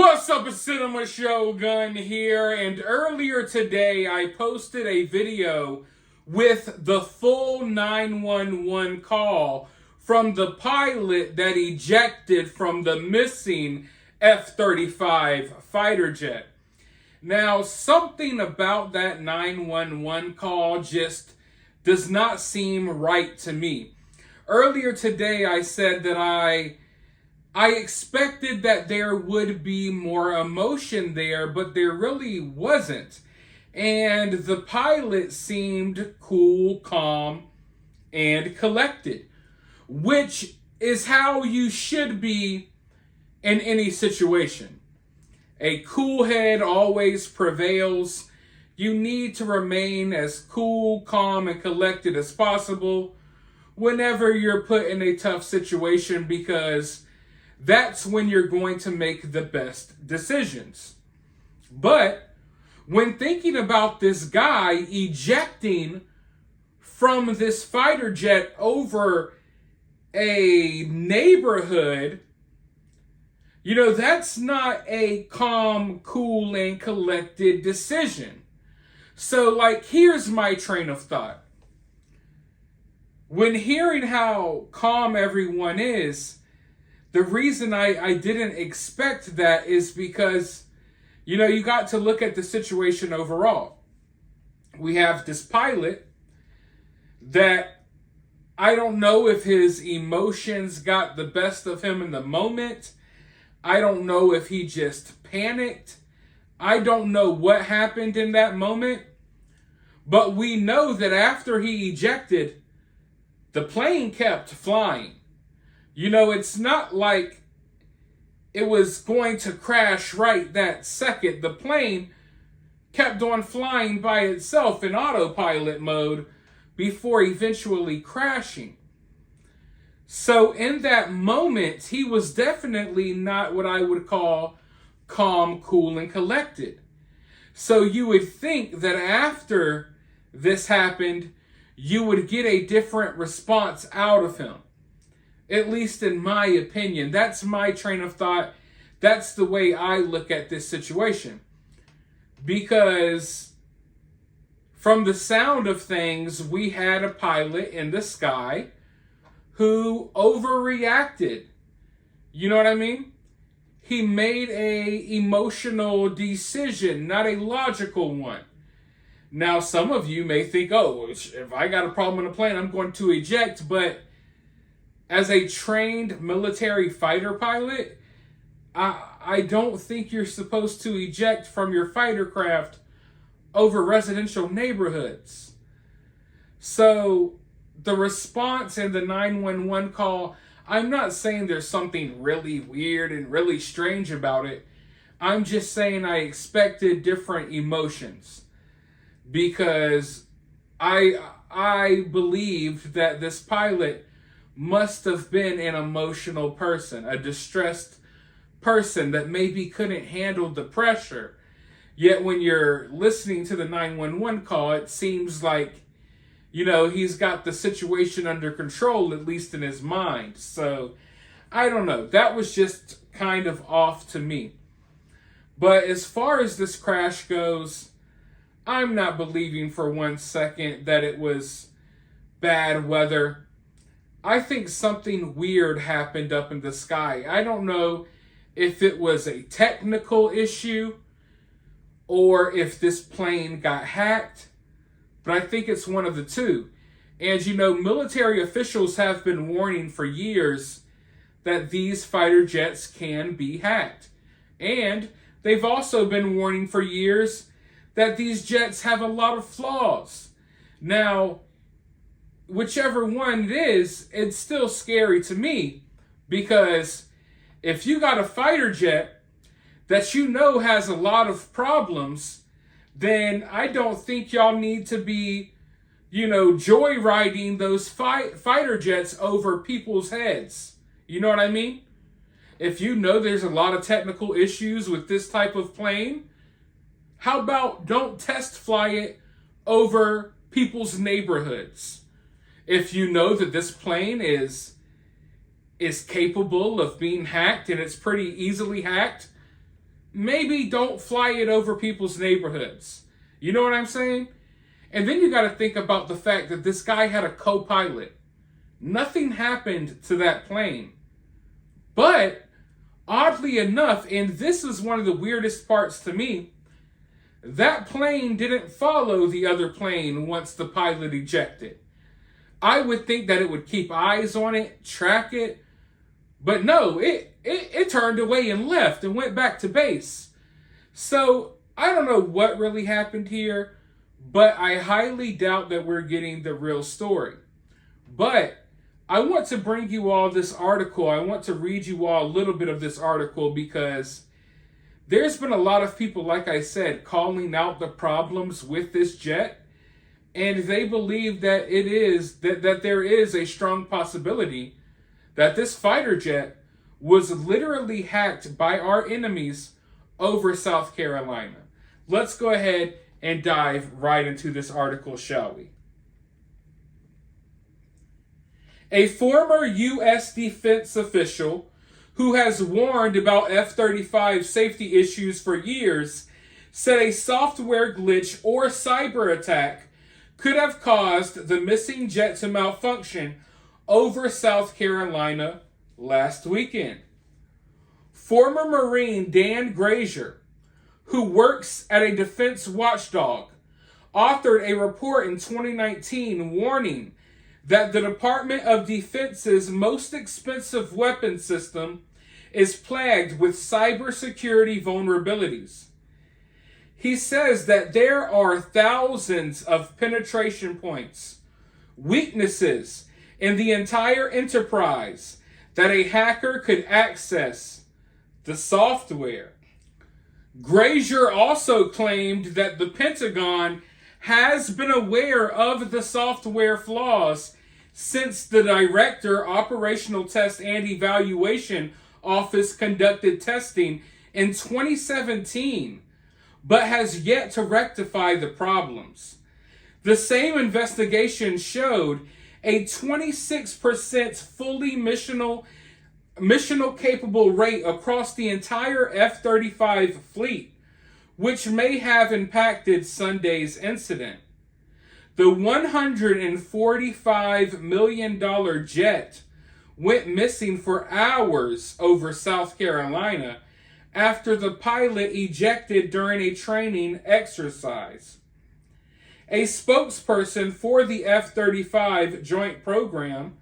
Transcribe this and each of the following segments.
What's up, it's Cinema Shogun here, and earlier today I posted a video with the full 911 call from the pilot that ejected from the missing F-35 fighter jet. Now, something about that 911 call just does not seem right to me. Earlier today I said that I expected that there would be more emotion there, but there really wasn't. And the pilot seemed cool, calm, and collected, which is how you should be in any situation. A cool head always prevails. You need to remain as cool, calm, and collected as possible whenever you're put in a tough situation, because that's when you're going to make the best decisions. But when thinking about this guy ejecting from this fighter jet over a neighborhood, that's not a calm, cool, and collected decision. So, here's my train of thought. When hearing how calm everyone is, the reason I didn't expect that is because, you got to look at the situation overall. We have this pilot that I don't know if his emotions got the best of him in the moment. I don't know if he just panicked. I don't know what happened in that moment. But we know that after he ejected, the plane kept flying. It's not like it was going to crash right that second. The plane kept on flying by itself in autopilot mode before eventually crashing. So in that moment, he was definitely not what I would call calm, cool, and collected. So you would think that after this happened, you would get a different response out of him. At least in my opinion. That's my train of thought. That's the way I look at this situation. Because from the sound of things, we had a pilot in the sky who overreacted. You know what I mean? He made a emotional decision, not a logical one. Now, some of you may think, oh, if I got a problem in a plane, I'm going to eject. But as a trained military fighter pilot, I don't think you're supposed to eject from your fighter craft over residential neighborhoods. So the response in the 911 call, I'm not saying there's something really weird and really strange about it. I'm just saying I expected different emotions, because I believed that this pilot must have been an emotional person, a distressed person that maybe couldn't handle the pressure. Yet when you're listening to the 911 call, it seems like, he's got the situation under control, at least in his mind. So, I don't know. That was just kind of off to me. But as far as this crash goes, I'm not believing for 1 second that it was bad weather. I think something weird happened up in the sky. I don't know if it was a technical issue or if this plane got hacked, but I think it's one of the two. And military officials have been warning for years that these fighter jets can be hacked. And they've also been warning for years that these jets have a lot of flaws. Now, whichever one it is, it's still scary to me, because if you got a fighter jet that has a lot of problems, then I don't think y'all need to be, joyriding those fighter jets over people's heads. You know what I mean? If there's a lot of technical issues with this type of plane, how about don't test fly it over people's neighborhoods? If you know that this plane is capable of being hacked, and it's pretty easily hacked, maybe don't fly it over people's neighborhoods. You know what I'm saying? And then you got to think about the fact that this guy had a co-pilot. Nothing happened to that plane. But oddly enough, and this is one of the weirdest parts to me, that plane didn't follow the other plane once the pilot ejected. I would think that it would keep eyes on it, track it, but no, it turned away and left and went back to base. So I don't know what really happened here, but I highly doubt that we're getting the real story. But I want to bring you all this article. I want to read you all a little bit of this article because there's been a lot of people, like I said, calling out the problems with this jet. And they believe that that there is a strong possibility that this fighter jet was literally hacked by our enemies over South Carolina. Let's go ahead and dive right into this article, shall we? A former U.S. defense official who has warned about F-35 safety issues for years said a software glitch or cyber attack could have caused the missing jet to malfunction over South Carolina last weekend. Former Marine Dan Grazier, who works at a defense watchdog, authored a report in 2019 warning that the Department of Defense's most expensive weapon system is plagued with cybersecurity vulnerabilities. He says that there are thousands of penetration points, weaknesses in the entire enterprise that a hacker could access the software. Grazier also claimed that the Pentagon has been aware of the software flaws since the Director Operational Test and Evaluation Office conducted testing in 2017, but has yet to rectify the problems. The same investigation showed a 26% fully missional capable rate across the entire F-35 fleet, which may have impacted Sunday's incident. The $145 million jet went missing for hours over South Carolina after the pilot ejected during a training exercise. A spokesperson for the F-35 Joint Program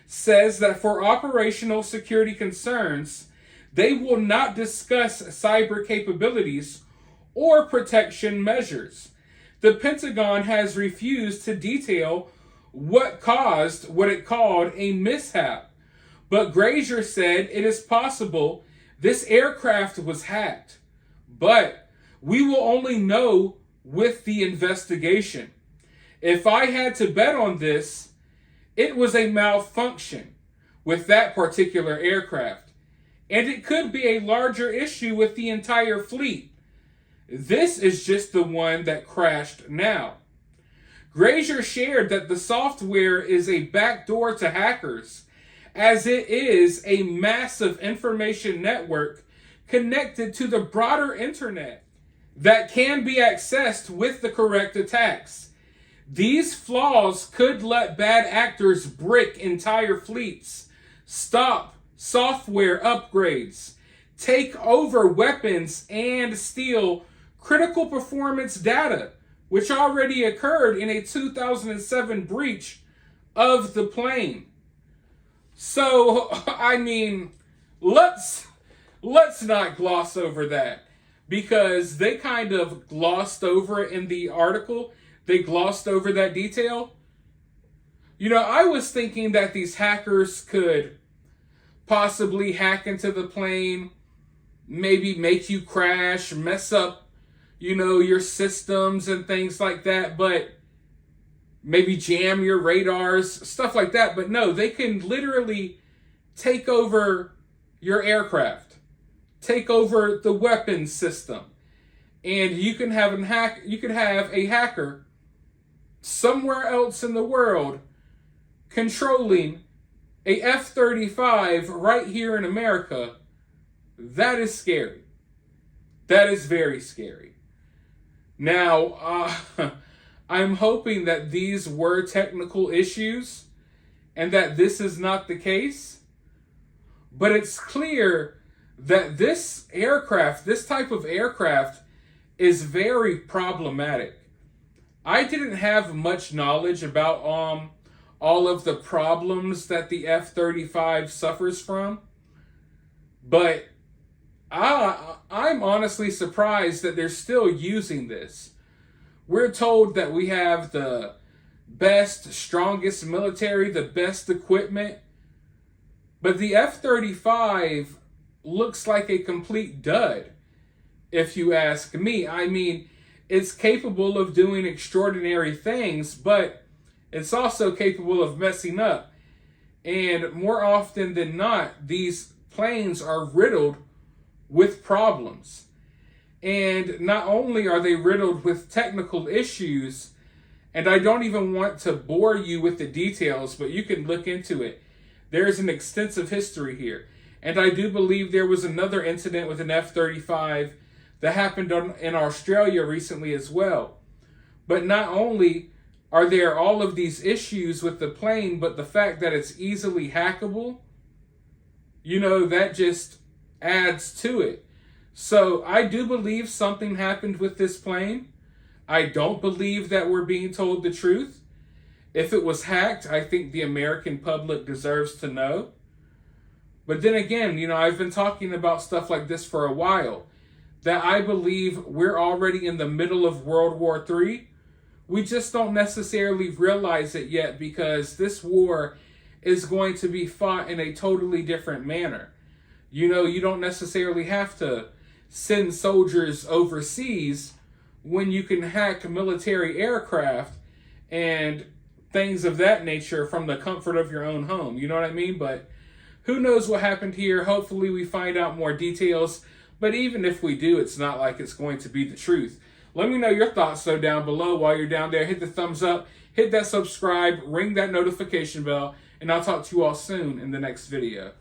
says that for operational security concerns, they will not discuss cyber capabilities or protection measures. The Pentagon has refused to detail what caused what it called a mishap, but Grazier said it is possible this aircraft was hacked, but we will only know with the investigation. If I had to bet on this, it was a malfunction with that particular aircraft, and it could be a larger issue with the entire fleet. This is just the one that crashed now. Grazier shared that the software is a backdoor to hackers, as it is a massive information network connected to the broader internet that can be accessed with the correct attacks. These flaws could let bad actors brick entire fleets, stop software upgrades, take over weapons, and steal critical performance data, which already occurred in a 2007 breach of the plane. So, I mean, let's not gloss over that, because they kind of glossed over it in the article. They glossed over that detail. You know, I was thinking that these hackers could possibly hack into the plane, maybe make you crash, mess up, you know, your systems and things like that, but maybe jam your radars, stuff like that. But no, they can literally take over your aircraft, take over the weapons system, and you can have a hacker somewhere else in the world controlling a F-35 right here in America. That is scary. That is very scary. Now, I'm hoping that these were technical issues and that this is not the case. But it's clear that this aircraft, this type of aircraft, is very problematic. I didn't have much knowledge about all of the problems that the F-35 suffers from, but I'm honestly surprised that they're still using this. We're told that we have the best, strongest military, the best equipment, but the F-35 looks like a complete dud, if you ask me. I mean, it's capable of doing extraordinary things, but it's also capable of messing up. And more often than not, these planes are riddled with problems. And not only are they riddled with technical issues, and I don't even want to bore you with the details, but you can look into it. There's an extensive history here. And I do believe there was another incident with an F-35 that happened in Australia recently as well. But not only are there all of these issues with the plane, but the fact that it's easily hackable, that just adds to it. So I do believe something happened with this plane. I don't believe that we're being told the truth. If it was hacked, I think the American public deserves to know. But then again, I've been talking about stuff like this for a while, that I believe we're already in the middle of World War III. We just don't necessarily realize it yet because this war is going to be fought in a totally different manner. You don't necessarily have to send soldiers overseas when you can hack military aircraft and things of that nature from the comfort of your own home. You know what I mean? But who knows what happened here? Hopefully we find out more details. But even if we do, it's not like it's going to be the truth. Let me know your thoughts, though, down below. While you're down there, hit the thumbs up, hit that subscribe, ring that notification bell, and I'll talk to you all soon in the next video.